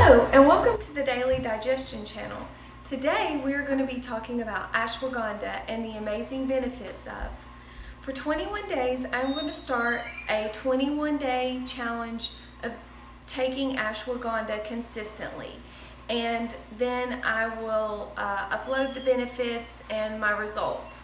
Hello and welcome to the Daily Digestion channel. Today we are going to be talking about ashwagandha and the amazing benefits of. For 21 days I'm going to start a 21-day challenge of taking ashwagandha consistently, and then I will upload the benefits and my results.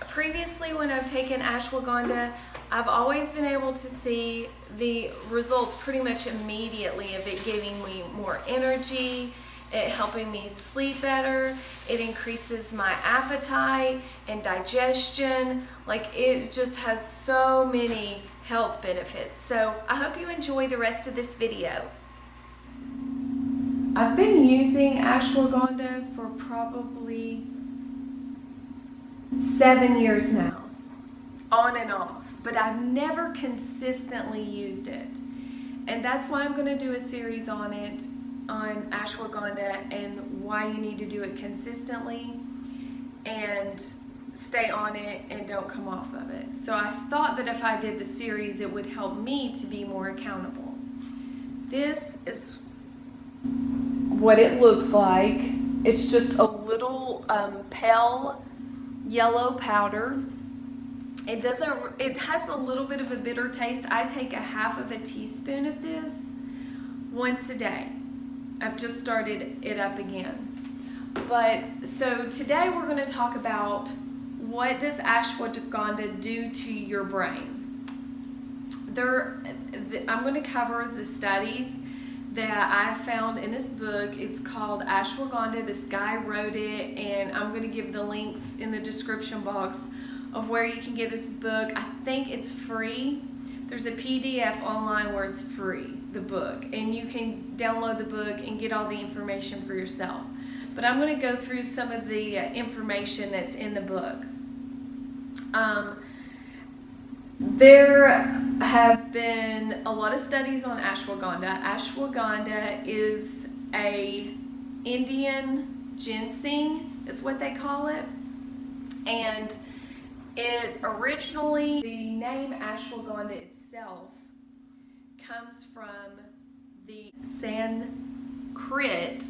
Previously, when I've taken ashwagandha, I've always been able to see the results pretty much immediately of it giving me more energy, it helping me sleep better, it increases my appetite and digestion. Like, it just has so many health benefits. So I hope you enjoy the rest of this video. I've been using ashwagandha for probably 7 years now, on and off, but I've never consistently used it. And that's why I'm going to do a series on it, on ashwagandha, and why you need to do it consistently and stay on it and don't come off of it. So I thought that if I did the series, it would help me to be more accountable. This is what it looks like. It's just a little pale yellow powder. It has a little bit of a bitter taste. I take a half of a teaspoon of this once a day. I've just started it up again. So today we're going to talk about what does ashwagandha do to your brain. I'm going to cover the studies that I found in this book. It's called Ashwagandha. This guy wrote it, and I'm going to give the links in the description box of where you can get this book. I think it's free. There's a PDF online where it's free, the book, and you can download the book and get all the information for yourself. But I'm going to go through some of the information that's in the book. There have been a lot of studies on ashwagandha. Ashwagandha is a Indian ginseng, is what they call it. And it originally, the name ashwagandha itself comes from the Sanskrit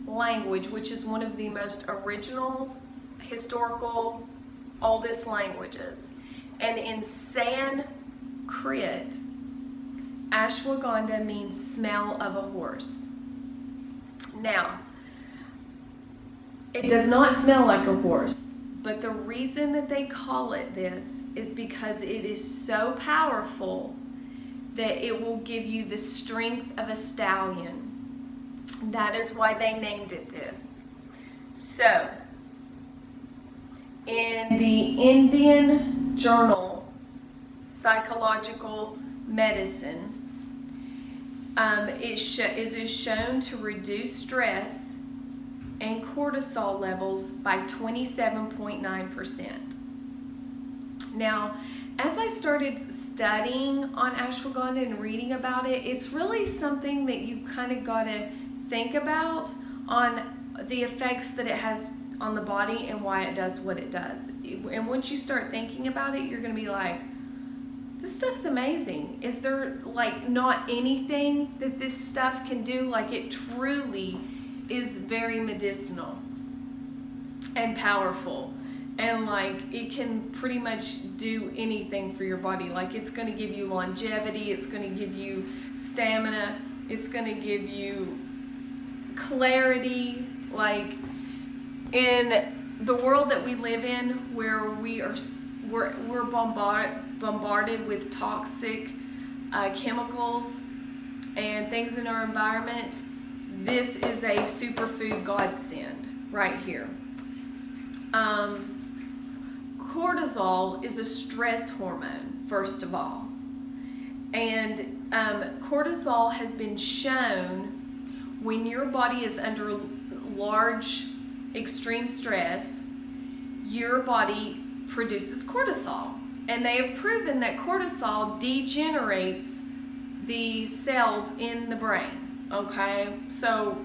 language, which is one of the most original, historical, oldest languages. And in Sanskrit, ashwagandha means smell of a horse. Now, it does not smell like a horse, but the reason that they call it this is because it is so powerful that it will give you the strength of a stallion. That is why they named it this. So, in the Indian Journal Psychological Medicine, it is shown to reduce stress and cortisol levels by 27.9%. Now, as I started studying on ashwagandha and reading about it, it's really something that you kind of got to think about on the effects that it has on the body and why it does what it does. And once you start thinking about it, you're going to be like, this stuff's amazing. Is there like not anything that this stuff can do? Like, it truly is very medicinal and powerful, and like it can pretty much do anything for your body. Like, it's going to give you longevity, it's going to give you stamina, it's going to give you clarity. Like, in the world that we live in, where we're bombarded with toxic chemicals and things in our environment, this is a superfood godsend right here. Cortisol is a stress hormone, first of all. And cortisol has been shown when your body is under large, extreme stress, your body produces cortisol. And they have proven that cortisol degenerates the cells in the brain. Okay, so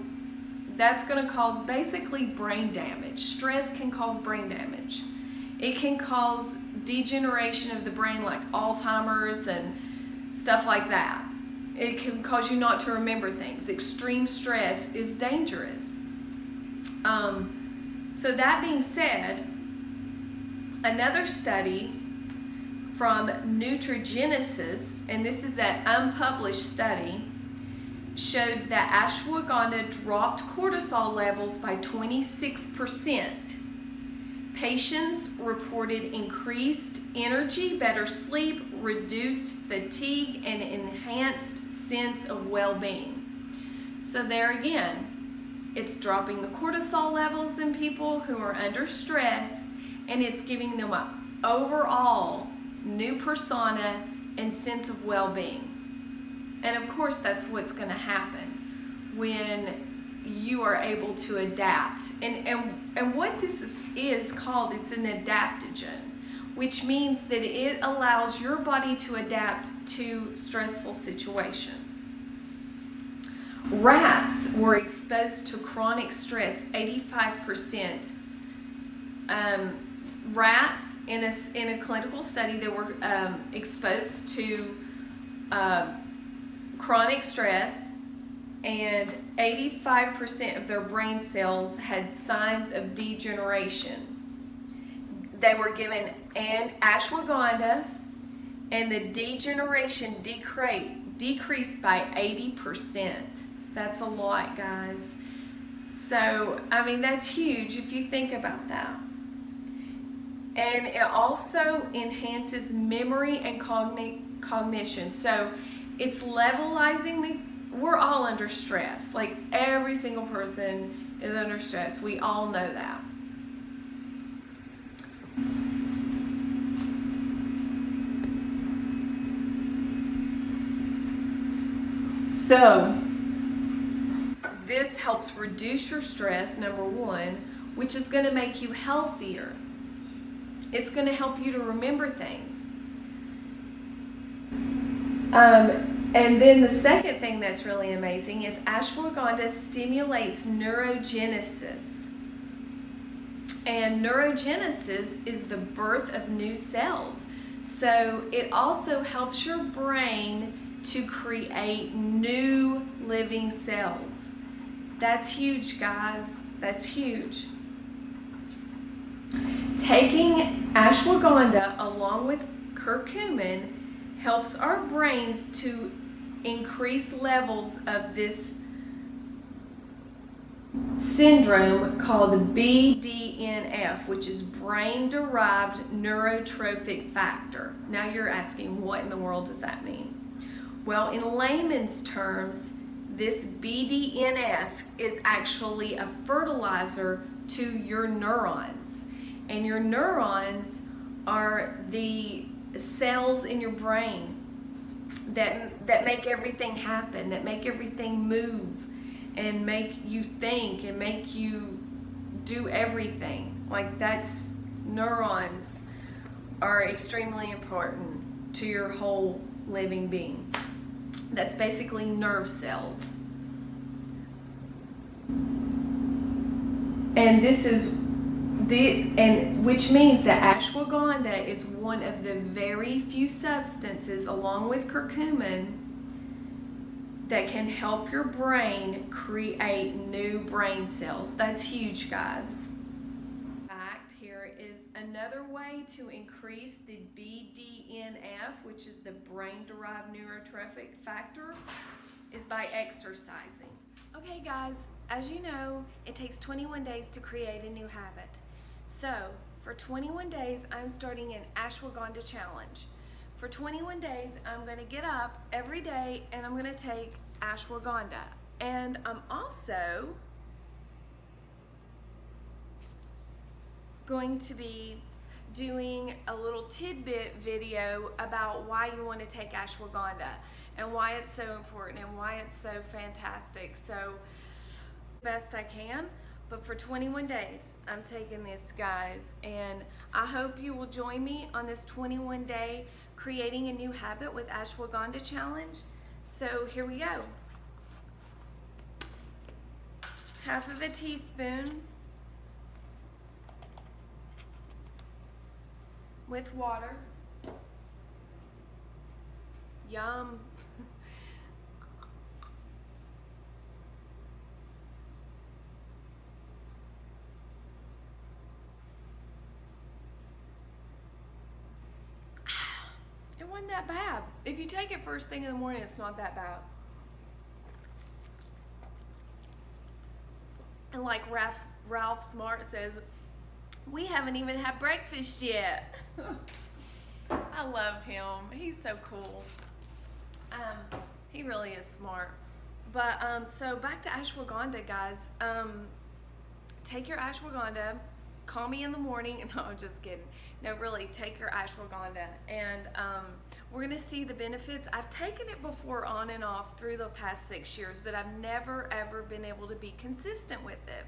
that's going to cause basically brain damage. Stress can cause brain damage. It can cause degeneration of the brain, like Alzheimer's and stuff like that. It can cause you not to remember things. Extreme stress is dangerous. So that being said, another study from Nutrigenesis, and this is an unpublished study, showed that ashwagandha dropped cortisol levels by 26%. Patients reported increased energy, better sleep, reduced fatigue, and enhanced sense of well-being. So there again, it's dropping the cortisol levels in people who are under stress, and it's giving them an overall new persona and sense of well-being. And of course, that's what's going to happen when you are able to adapt. And what this is called, it's an adaptogen, which means that it allows your body to adapt to stressful situations. Rats were exposed to chronic stress, 85%. Rats in a clinical study, they were exposed to chronic stress, and 85% of their brain cells had signs of degeneration. They were given an ashwagandha, and the degeneration decreased by 80%. That's a lot, guys. So, I mean, that's huge if you think about that. And it also enhances memory and cognition. So, it's levelizing we're all under stress. Like, every single person is under stress. We all know that. So, this helps reduce your stress, number one, which is going to make you healthier. It's going to help you to remember things. And then the second thing that's really amazing is ashwagandha stimulates neurogenesis. And neurogenesis is the birth of new cells. So it also helps your brain to create new living cells. That's huge, guys. That's huge. Taking ashwagandha along with curcumin helps our brains to increase levels of this syndrome called BDNF, which is brain-derived neurotrophic factor. Now you're asking, what in the world does that mean? Well, in layman's terms, this BDNF is actually a fertilizer to your neurons. And your neurons are the cells in your brain that make everything happen, that make everything move, and make you think, and make you do everything. Like, that's, neurons are extremely important to your whole living being. That's basically nerve cells. And this is which means that ashwagandha is one of the very few substances, along with curcumin, that can help your brain create new brain cells. That's huge, guys. In fact, here is another way to increase the BDNF, which is the brain-derived neurotrophic factor, is by exercising. Okay, guys, as you know, it takes 21 days to create a new habit. So, for 21 days, I'm starting an ashwagandha challenge. For 21 days, I'm going to get up every day and I'm going to take ashwagandha. And I'm also going to be doing a little tidbit video about why you want to take ashwagandha and why it's so important and why it's so fantastic. So, best I can. But for 21 days, I'm taking this, guys, and I hope you will join me on this 21-day creating a new habit with ashwagandha challenge. So here we go. Half of a teaspoon with water. Yum. even that bad. If you take it first thing in the morning, it's not that bad. And like Ralph Smart says, we haven't even had breakfast yet. I love him. He's so cool. He really is smart. But so back to ashwagandha, guys. Take your ashwagandha. Call me in the morning. No, I'm just kidding. No, really, take your ashwagandha, and we're gonna see the benefits. I've taken it before on and off through the past 6 years, but I've never ever been able to be consistent with it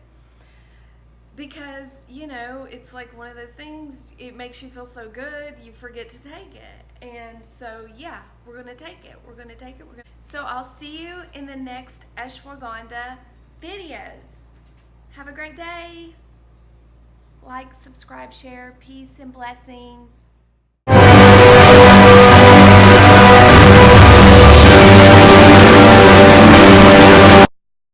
because, you know, it's like one of those things, it makes you feel so good, you forget to take it. And so, yeah, we're gonna take it. So I'll see you in the next ashwagandha videos. Have a great day. Like, subscribe, share. Peace and blessings.